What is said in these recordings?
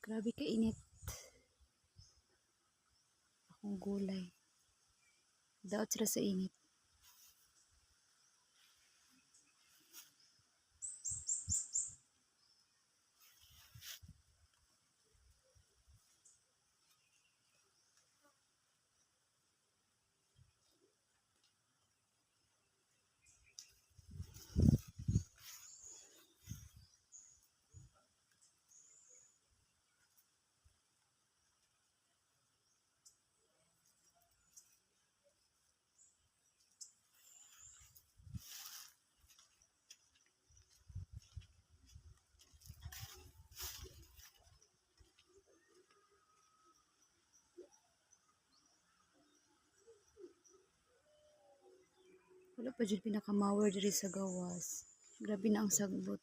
Grabe kainit. Akong gulay. Daot sila sa init. Wala pa dyan pinakamawer diri sa gawas. Grabe na ang sagbot.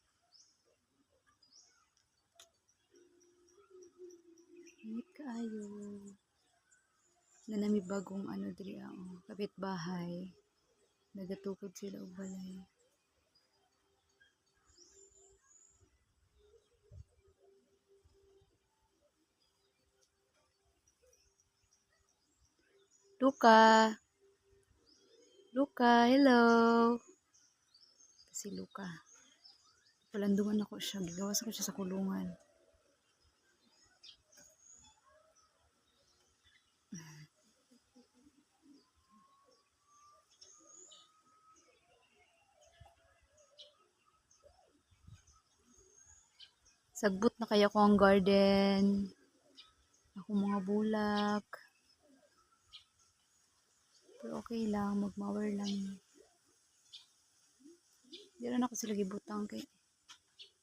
Init kaayo. Nanami bagong diri kapit bahay. Nagatukod sila og balay. Luka. Luka, hello. Si Luka. Palandungan ako siya. Gigawas ako siya sa kulungan. Sagbot na kaya ko ang garden. Akong mga bulak. Pero okay lang, magmower lang. Di na ako sila gibutang kay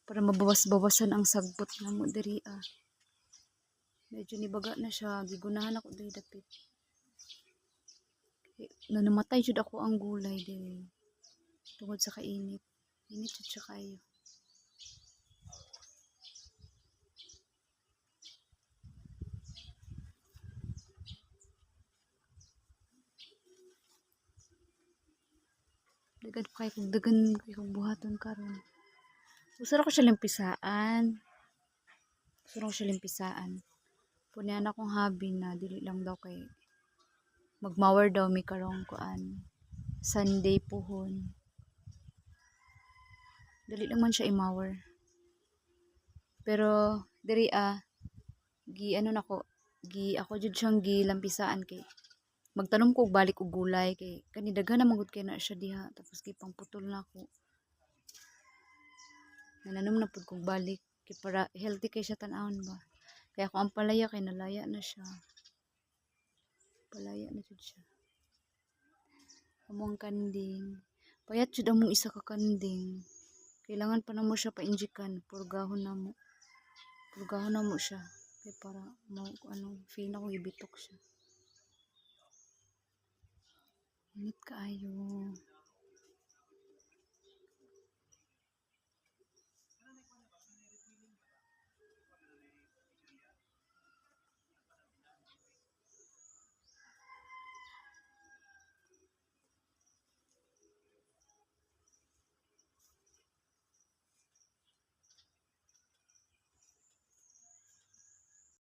para mabawas-bawasan ang sagbot na mo diri Medyo nibaga na siya, gigunahan ako diri dapit. Namatay jud ako ang gulay diri. Tungod sa kainit. Init jud siya kayo. Dagan pa kay kung dagan kay kung buhaton karon. Gusto ko siya limpisaan. Gusto ko siya limpisaan. Punian akong hobby na dili lang daw kay magmower daw mi karong kuan. Sunday puhon. Dali lang man siya i-mower. Pero diri ako jud siyang gilampisaan kay magtanom ko og balik og gulay kay kani daghan na magud kay na siya diha tapos kay pangputol na ako. Nananom na pud kog balik kay para healthy kay siya tan-awon ba. Kaya ako ang palaya kay nalaya na siya. Palaya na jud siya. Among kanding. Payat jud among isa ka kanding. Kailangan pa na mo siya painjikan. Purgahon na mo. Purgahon na mo siya. Kaya para feel na ko ibitok siya. Init kaayo.